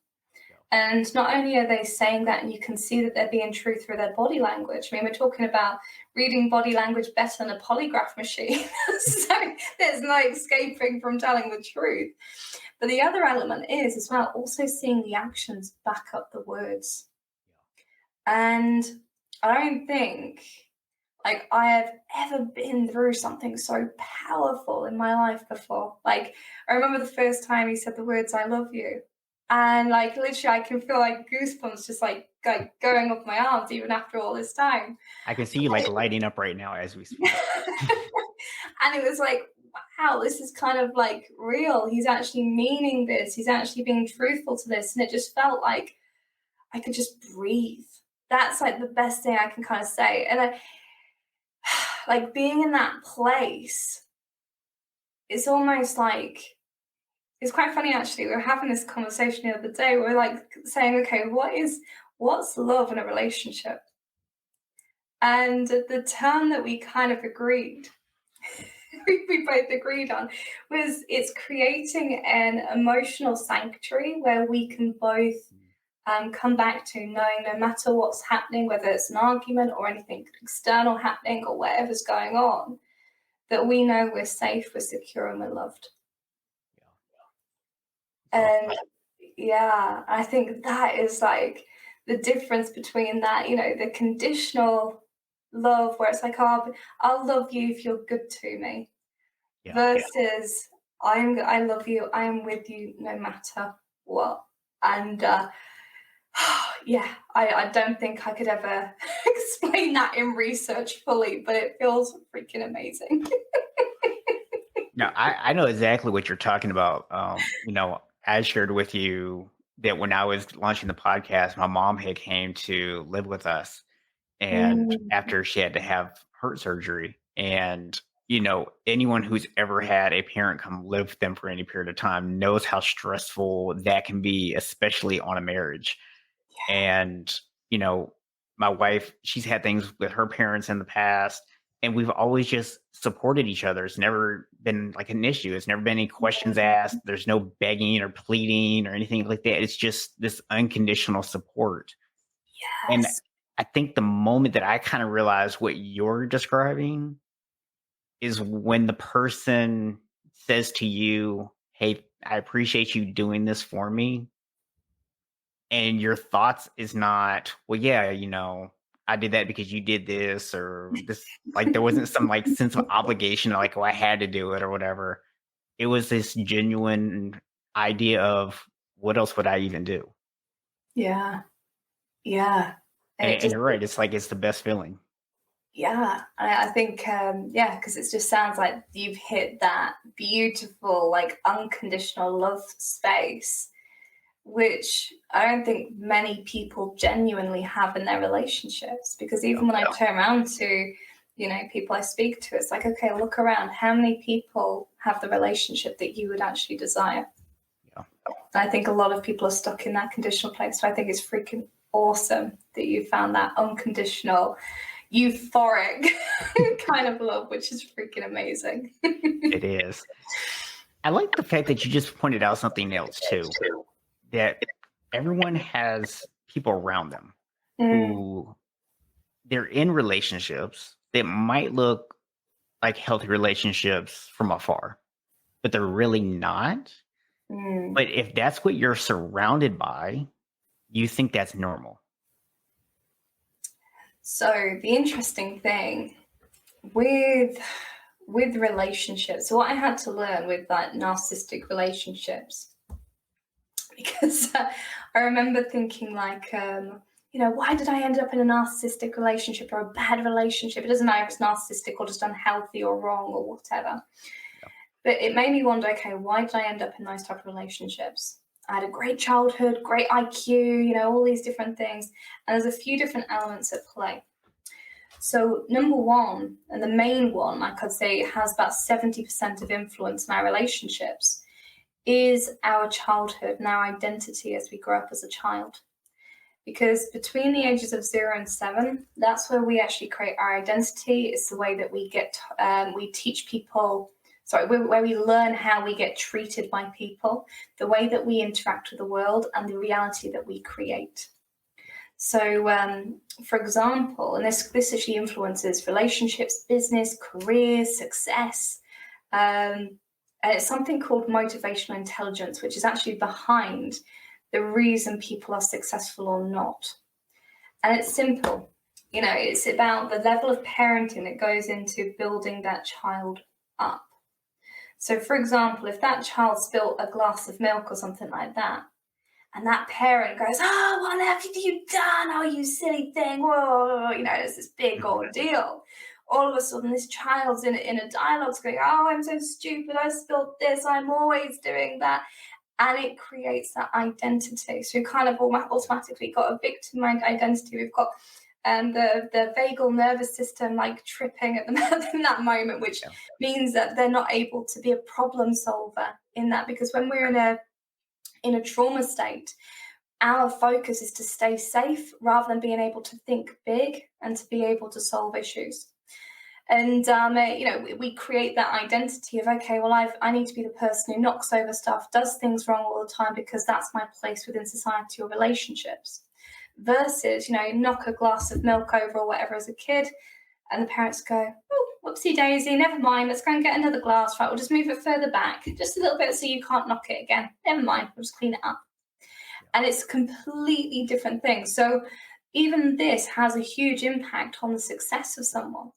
And not only are they saying that, and you can see that they're being true through their body language. I mean, we're talking about reading body language better than a polygraph machine. So there's no escaping from telling the truth. But the other element is as well also seeing the actions back up the words. And I don't think like I have ever been through something so powerful in my life before. Like I remember the first time he said the words "I love you," and like literally I can feel like goosebumps just like going up my arms even after all this time. I can see you like lighting up right now as we speak. And it was like, wow, this is kind of like real. He's actually meaning this. He's actually being truthful to this. And it just felt like I could just breathe. That's like the best thing I can kind of say. And I like being in that place, it's almost like, it's quite funny actually. We were having this conversation the other day. We're like saying, okay, what's love in a relationship? And the term that we kind of agreed, we both agreed on, was it's creating an emotional sanctuary where we can both come back to knowing no matter what's happening, whether it's an argument or anything external happening or whatever's going on, that we know we're safe, we're secure, and we're loved. And yeah, I think that is like the difference between that, you know, the conditional love where it's like, oh, I'll love you if you're good to me, versus I love you, I am with you no matter what. And yeah, I don't think I could ever explain that in research fully, but it feels freaking amazing. No, I know exactly what you're talking about. You know, I shared with you that when I was launching the podcast, my mom had came to live with us, and after she had to have heart surgery, and you know, anyone who's ever had a parent come live with them for any period of time knows how stressful that can be, especially on a marriage. And you know, my wife, she's had things with her parents in the past, and we've always just supported each other. It's never been like an issue. It's never been any questions asked. There's no begging or pleading or anything like that. It's just this unconditional support. And Yes. I think the moment that I kind of realized what you're describing is when the person says to you, "Hey, I appreciate you doing this for me." And your thoughts is not, well, yeah, you know, I did that because you did this or this. Like there wasn't some like sense of obligation, like, oh, I had to do it or whatever. It was this genuine idea of what else would I even do? Yeah. Yeah. And it And just, you're right. It's like it's the best feeling. yeah, I think, yeah, because it just sounds like you've hit that beautiful, like unconditional love space, which I don't think many people genuinely have in their relationships. Because even when I turn around to, you know, people I speak to, it's like, okay, look around. How many people have the relationship that you would actually desire? Yeah. And I think a lot of people are stuck in that conditional place. So I think it's freaking awesome that you found that unconditional, euphoric kind of love, which is freaking amazing. It is. I like the fact that you just pointed out something else too, that everyone has people around them who they're in relationships that might look like healthy relationships from afar, but they're really not. But if that's what you're surrounded by, you think that's normal. So the interesting thing with relationships, so what I had to learn with like narcissistic relationships, because I remember thinking like, you know, why did I end up in a narcissistic relationship or a bad relationship? It doesn't matter if it's narcissistic or just unhealthy or wrong or whatever. Yeah. But it made me wonder, okay, why did I end up in those type of relationships? I had a great childhood, great IQ, you know, all these different things. And there's a few different elements at play. So number one, and the main one, I could say has about 70% of influence in our relationships, is our childhood and our identity as we grow up as a child. because between the ages of 0 and 7, that's where we actually create our identity. It's the way that we we teach people, where we learn how we get treated by people, the way that we interact with the world, and the reality that we create. So, for example, and this actually influences relationships, business, careers, success. It's something called motivational intelligence, which is actually behind the reason people are successful or not. And it's simple. It's about the level of parenting that goes into building that child up. So, for example, if that child spilt a glass of milk or something like that, and that parent goes, "Oh, what have you done? Oh, you silly thing." Whoa, it's this big ordeal. All of a sudden, this child's in a dialogue going, "Oh, I'm so stupid. I spilled this. I'm always doing that." And it creates that identity. So we kind of automatically got a victim identity. We've got the vagal nervous system like tripping at in that moment, which means that they're not able to be a problem solver in that. Because when we're in a trauma state, our focus is to stay safe rather than being able to think big and to be able to solve issues. And, we create that identity of, okay, well, I need to be the person who knocks over stuff, does things wrong all the time because that's my place within society or relationships. Versus, knock a glass of milk over or whatever as a kid, and the parents go, "Oh, whoopsie daisy, never mind, let's go and get another glass, right? We'll just move it further back, just a little bit so you can't knock it again. Never mind, we'll just clean it up." And it's a completely different thing. So even this has a huge impact on the success of someone.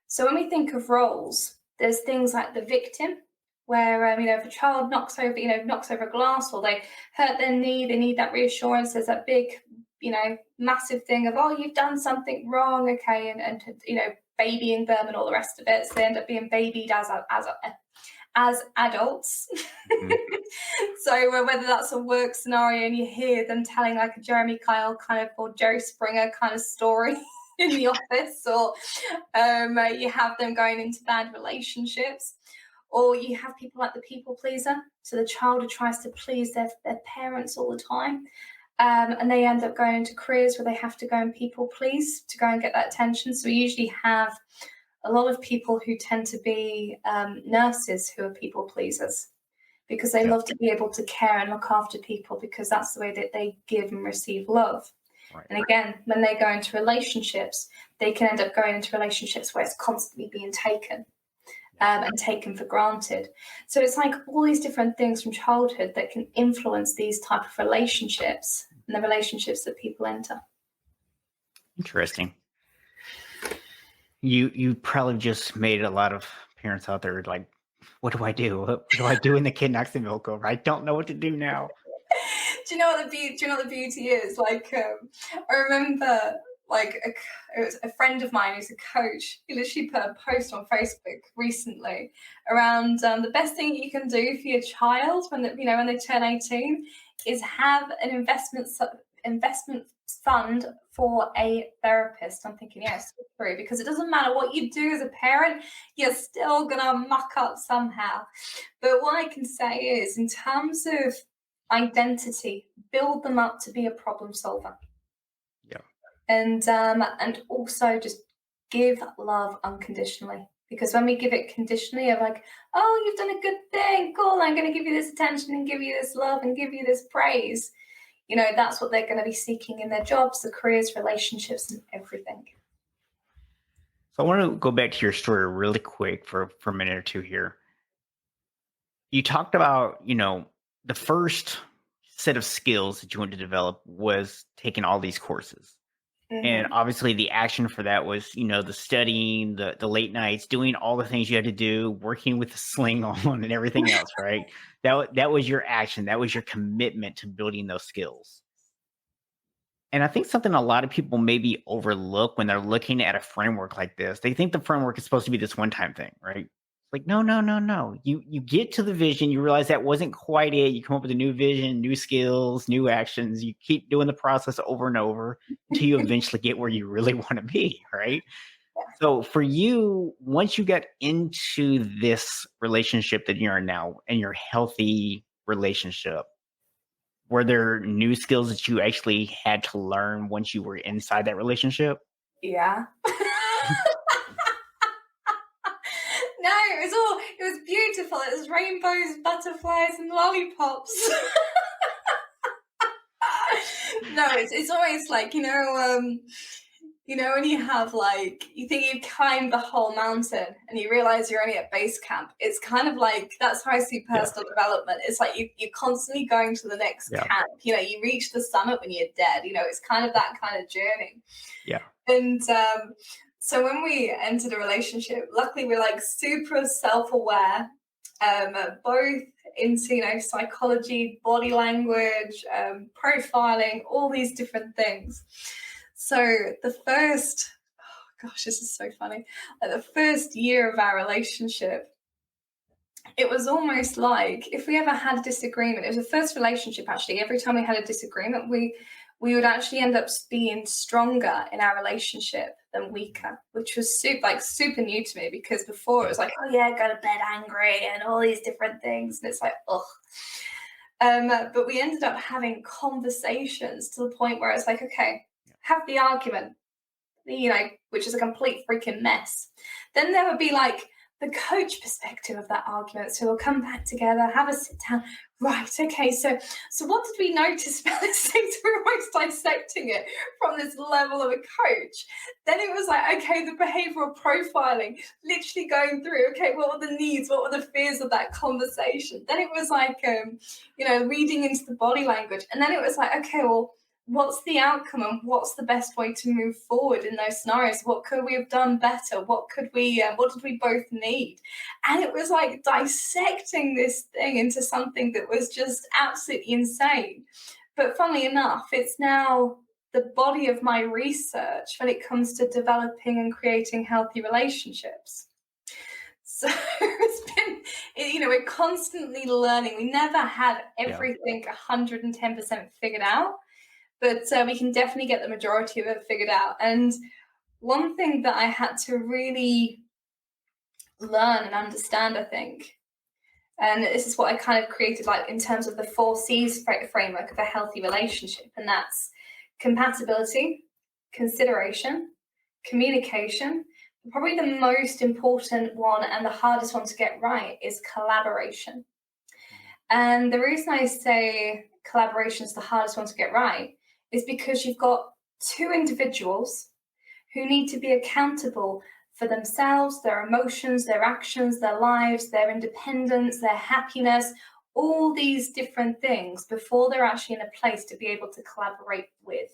So when we think of roles, there's things like the victim, where if a child knocks over a glass, or they hurt their knee, they need that reassurance. There's that big, massive thing of, "Oh, you've done something wrong," okay, and babying them and all the rest of it. So they end up being babied as adults. Mm-hmm. So whether that's a work scenario and you hear them telling like a Jeremy Kyle kind of or Jerry Springer kind of story in the office, or you have them going into bad relationships, or you have people like the people pleaser. So the child who tries to please their parents all the time, and they end up going into careers where they have to go and people please to go and get that attention. So we usually have a lot of people who tend to be nurses who are people pleasers, because they love to be able to care and look after people, because that's the way that they give and receive love. Right. And again, when they go into relationships, they can end up going into relationships where it's constantly being taken and taken for granted. So it's like all these different things from childhood that can influence these type of relationships and the relationships that people enter. Interesting. You probably just made a lot of parents out there like, "What do I do? What do I do when the kid knocks the milk over? I don't know what to do now." Do you know what the beauty is? Like, I remember, like, it was a friend of mine who's a coach. He literally put a post on Facebook recently around the best thing you can do for your child when they turn 18 is have an investment fund for a therapist. I'm thinking, yes, true, because it doesn't matter what you do as a parent, you're still gonna muck up somehow. But what I can say is, in terms of identity, build them up to be a problem solver. Yeah. And also just give love unconditionally, because when we give it conditionally of like, "Oh, you've done a good thing, cool, I'm going to give you this attention and give you this love and give you this praise," that's what they're going to be seeking in their jobs, the careers, relationships, and everything. So I want to go back to your story really quick for a minute or two here. You talked about, the first set of skills that you wanted to develop was taking all these courses. Mm-hmm. And obviously the action for that was, the studying, the late nights, doing all the things you had to do, working with the sling on and everything else, right? That was your action. That was your commitment to building those skills. And I think something a lot of people maybe overlook when they're looking at a framework like this, they think the framework is supposed to be this one-time thing, right? Like, no. You get to the vision, you realize that wasn't quite it. You come up with a new vision, new skills, new actions. You keep doing the process over and over until you eventually get where you really want to be, right? So for you, once you get into this relationship that you're in now and your healthy relationship, were there new skills that you actually had to learn once you were inside that relationship? Yeah. No, it was beautiful. It was rainbows, butterflies, and lollipops. No, it's always like, when you have like, you think you've climbed the whole mountain and you realize you're only at base camp. It's kind of like, that's how I see personal development. It's like you're constantly going to the next camp. You reach the summit when you're dead. It's kind of that kind of journey. Yeah. And so when we entered a relationship, luckily we're like super self-aware, both into, psychology, body language, profiling, all these different things. So the first, this is so funny. The first year of our relationship, it was almost like if we ever had a disagreement, it was the first relationship actually, every time we had a disagreement, we would actually end up being stronger in our relationship than weaker, which was super new to me, because before it was like, oh yeah, go to bed angry and all these different things. And it's like, ugh. But we ended up having conversations to the point where it's like, okay, have the argument, which is a complete freaking mess. Then there would be like the coach perspective of that argument. So we'll come back together, have a sit down. Right, okay, so what did we notice about this thing? So we're almost dissecting it from this level of a coach. Then it was like, okay, the behavioural profiling, literally going through, okay, what were the needs, what were the fears of that conversation? Then it was like, reading into the body language. And then it was like, okay, well, what's the outcome and what's the best way to move forward in those scenarios? What could we have done better? What did we both need? And it was like dissecting this thing into something that was just absolutely insane. But funnily enough, it's now the body of my research when it comes to developing and creating healthy relationships. So it's been, we're constantly learning. We never had everything 110% figured out. But we can definitely get the majority of it figured out. And one thing that I had to really learn and understand, I think, and this is what I kind of created, like in terms of the 4 C's framework of a healthy relationship, and that's compatibility, consideration, communication. Probably the most important one and the hardest one to get right is collaboration. And the reason I say collaboration is the hardest one to get right is because you've got 2 individuals who need to be accountable for themselves, their emotions, their actions, their lives, their independence, their happiness, all these different things before they're actually in a place to be able to collaborate with.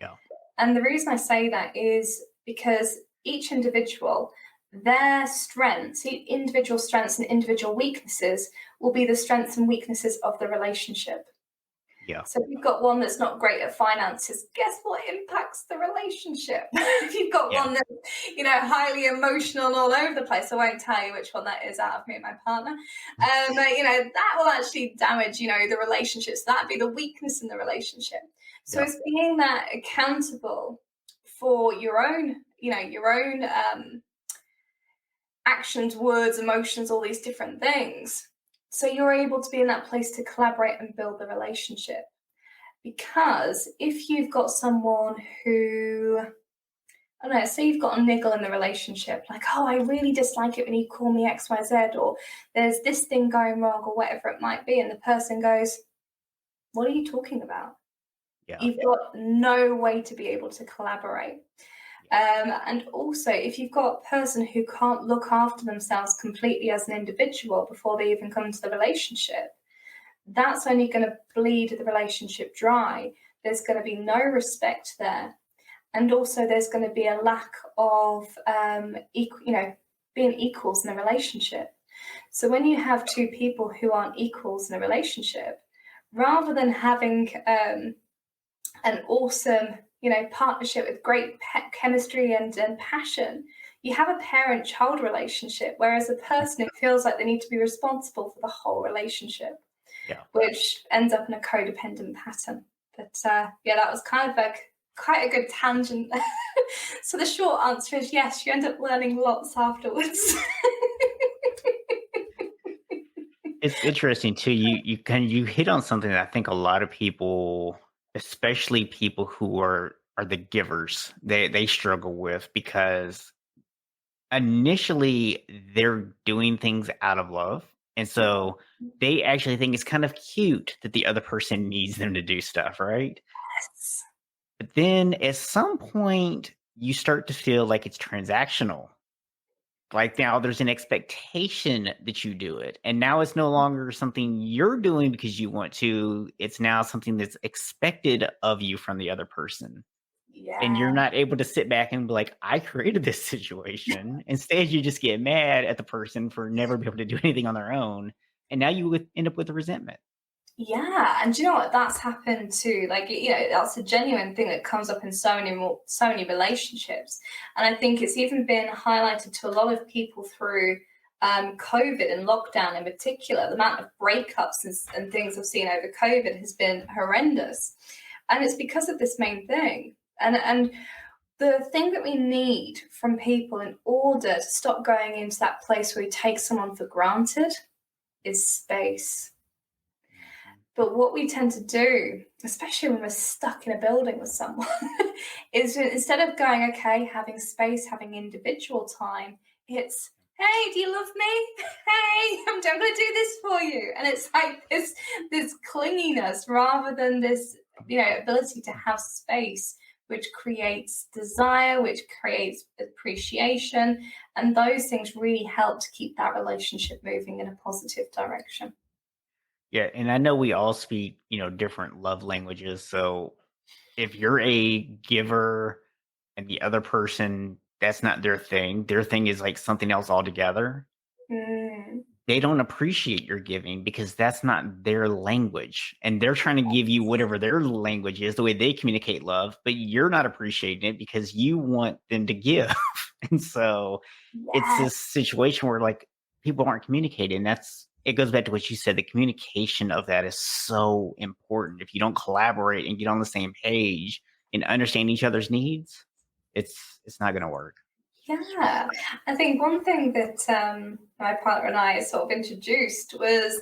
Yeah. And the reason I say that is because each individual, their strengths, individual strengths and individual weaknesses will be the strengths and weaknesses of the relationship. Yeah. So if you've got one that's not great at finances, guess what impacts the relationship? If you've got one that's, highly emotional and all over the place, I won't tell you which one that is out of me and my partner. That will actually damage, the relationships. That'd be the weakness in the relationship. So it's being that accountable for your own actions, words, emotions, all these different things. So you're able to be in that place to collaborate and build the relationship. Because if you've got someone who, I don't know, say you've got a niggle in the relationship, like, oh, I really dislike it when you call me X, Y, Z, or there's this thing going wrong, or whatever it might be, and the person goes, what are you talking about? Yeah. You've got no way to be able to collaborate. And also, if you've got a person who can't look after themselves completely as an individual before they even come into the relationship, that's only going to bleed the relationship dry. There's going to be no respect there. And also there's going to be a lack of, being equals in a relationship. So when you have 2 people who aren't equals in a relationship, rather than having an awesome partnership with great chemistry and passion, you have a parent-child relationship, whereas a person who feels like they need to be responsible for the whole relationship, which ends up in a codependent pattern. But that was kind of quite a good tangent. So the short answer is yes, you end up learning lots afterwards. It's interesting too. You hit on something that I think a lot of people, especially people who are the givers, they struggle with because initially they're doing things out of love. And so they actually think it's kind of cute that the other person needs them to do stuff, right? Yes. But then at some point you start to feel like it's transactional. Like now there's an expectation that you do it. And now it's no longer something you're doing because you want to. It's now something that's expected of you from the other person. And Yeah. you're not able to sit back and be like, I created this situation. Instead, you just get mad at the person for never being able to do anything on their own. And now you would end up with resentment. Yeah, and do you know what? That's happened too. Like, that's a genuine thing that comes up in so many relationships. And I think it's even been highlighted to a lot of people through COVID and lockdown in particular. The amount of breakups and things I've seen over COVID has been horrendous. And it's because of this main thing. And the thing that we need from people in order to stop going into that place where we take someone for granted is space. But what we tend to do, especially when we're stuck in a building with someone, is instead of going, okay, having space, having individual time, it's, hey, do you love me? Hey, I'm going to do this for you. And it's like this clinginess rather than this, ability to have space, which creates desire, which creates appreciation. And those things really help to keep that relationship moving in a positive direction. Yeah. And I know we all speak, different love languages. So if you're a giver and the other person, that's not their thing is like something else altogether. Mm, They don't appreciate your giving because that's not their language. And they're trying to give you whatever their language is, the way they communicate love, but you're not appreciating it because you want them to give. And so it's yes. this situation where like people aren't communicating. It goes back to what you said. The communication of that is so important. If you don't collaborate and get on the same page and understand each other's needs, it's not going to work. Yeah, I think one thing that my partner and I sort of introduced was,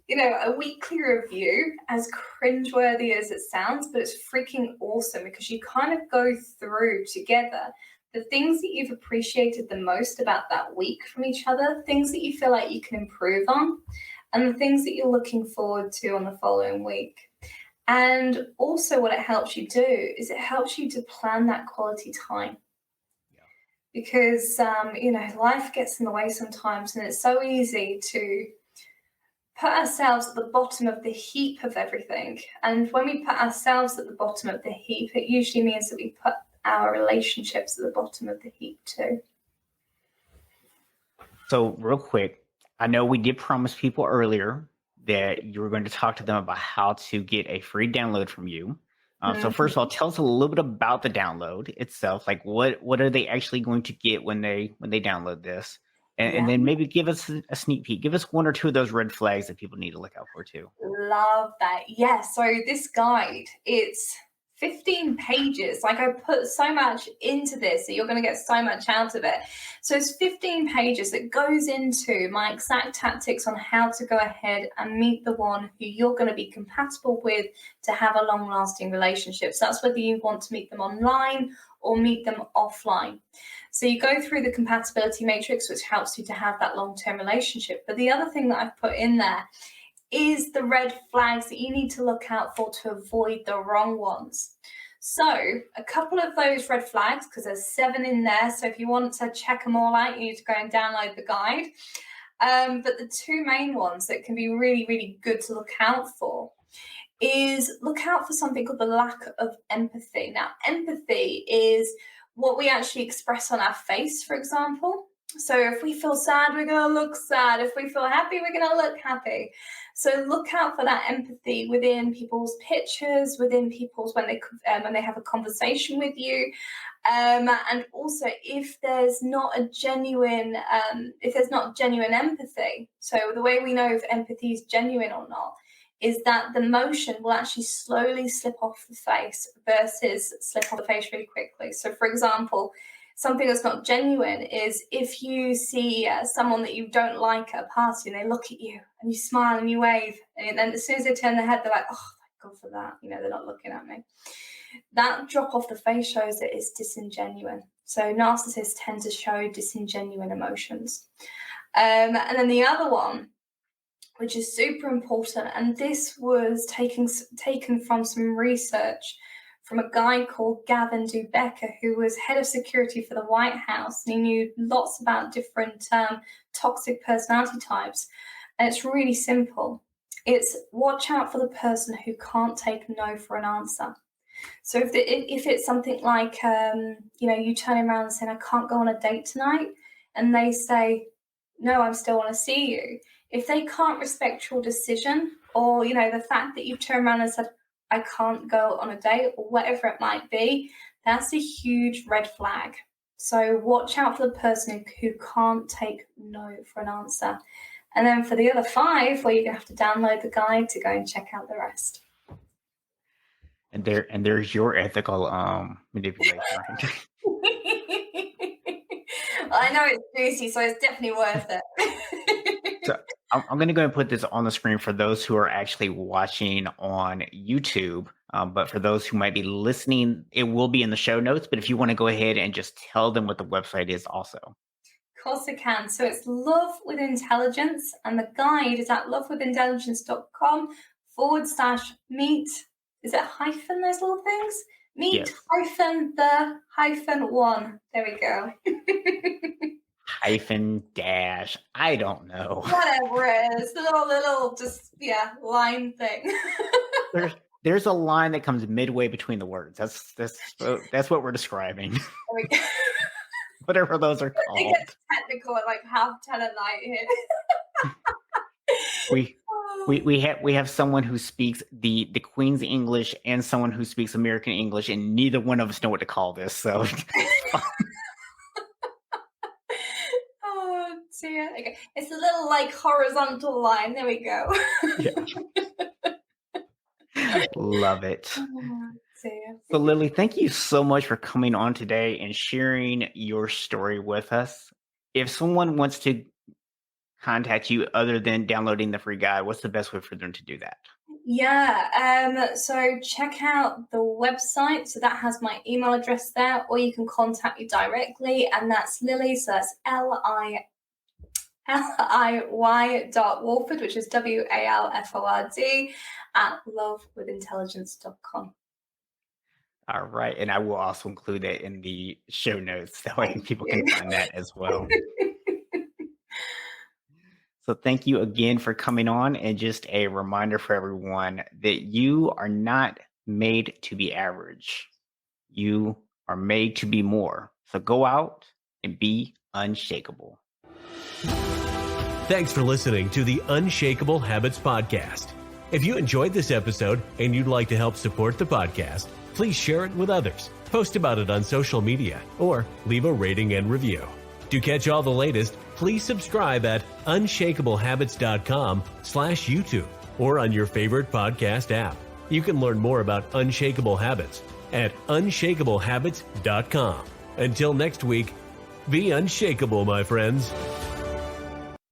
a weekly review, as cringeworthy as it sounds, but it's freaking awesome because you kind of go through together the things that you've appreciated the most about that week from each other, things that you feel like you can improve on, and the things that you're looking forward to on the following week. And also, what it helps you do is it helps you to plan that quality time because life gets in the way sometimes, and it's so easy to put ourselves at the bottom of the heap of everything. And when we put ourselves at the bottom of the heap, it usually means that we put our relationships at the bottom of the heap too. So, real quick, I know we did promise people earlier that you were going to talk to them about how to get a free download from you. So, first of all, tell us a little bit about the download itself. Like, what are they actually going to get when they download this? And Yeah. then maybe give us a sneak peek. Give us one or two of those red flags that people need to look out for too. Love that. Yeah. So this guide, it's 15 pages. Like I put so much into this that you're going to get so much out of it. So it's 15 pages that goes into my exact tactics on how to go ahead and meet the one who you're going to be compatible with to have a long-lasting relationship. So that's whether you want to meet them online or meet them offline. So you go through the compatibility matrix, which helps you to have that long-term relationship. But the other thing that I've put in there is the red flags that you need to look out for to avoid the wrong ones. So a couple of those red flags, because there's 7 in there. So if you want to check them all out, you need to go and download the guide. But the 2 main ones that can be really, really good to look out for is look out for something called the lack of empathy. Now, empathy is what we actually express on our face, for example. So if we feel sad, we're going to look sad. If we feel happy, we're going to look happy. So look out for that empathy within people's pictures, within people's when they have a conversation with you, and also if there's not genuine empathy. So the way we know if empathy is genuine or not is that the motion will actually slowly slip off the face versus slip off the face really quickly. So for example, Something that's not genuine is if you see someone that you don't like at a party and they look at you and you smile and you wave, and then as soon as they turn their head, they're like, oh, thank God for that. They're not looking at me. That drop off the face shows that it's disingenuine. So narcissists tend to show disingenuine emotions. And then the other one, which is super important, and this was taken from some research from a guy called Gavin Dubecker, who was head of security for the White House, and he knew lots about different toxic personality types. And it's really simple. It's watch out for the person who can't take no for an answer. So if it's something like, you turn around and say, I can't go on a date tonight, and they say, no, I still want to see you. If they can't respect your decision, or, the fact that you turn around and said, I can't go on a date, or whatever it might be, that's a huge red flag. So watch out for the person who can't take no for an answer. And then for the other 5, well, you're going to have to download the guide to go and check out the rest. And there's your ethical manipulation. I know it's juicy, so it's definitely worth it. So I'm going to go and put this on the screen for those who are actually watching on YouTube. But for those who might be listening, it will be in the show notes. But if you want to go ahead and just tell them what the website is also. Of course I can. So it's Love with Intelligence, and the guide is at lovewithintelligence.com/meet. Is it hyphen those little things? Meet Yes. -1. There we go. -dash. I don't know. Whatever it is. The little line thing. There's a line that comes midway between the words. That's what we're describing. There we go. Whatever those are It called. gets technical at like 10:30 at night here. We have someone who speaks the Queen's English and someone who speaks American English, and neither one of us know what to call this. So Oh dear. Okay. It's a little like horizontal line. There we go. love it. Oh, dear. So Lily, thank you so much for coming on today and sharing your story with us. If someone wants to contact you other than downloading the free guide, what's the best way for them to do that? Yeah, so check out the website. So that has my email address there, or you can contact me directly, and that's Lily. So that's liy.walford, which is WALFORD, at lovewithintelligence.com. All right. And I will also include that in the show notes. That way people can find that as well. So thank you again for coming on. And just a reminder for everyone that you are not made to be average. You are made to be more. So go out and be unshakable. Thanks for listening to the Unshakable Habits Podcast. If you enjoyed this episode and you'd like to help support the podcast, please share it with others, post about it on social media, or leave a rating and review. To catch all the latest, please subscribe at unshakablehabits.com/YouTube or on your favorite podcast app. You can learn more about Unshakable Habits at unshakablehabits.com. Until next week, be unshakable, my friends.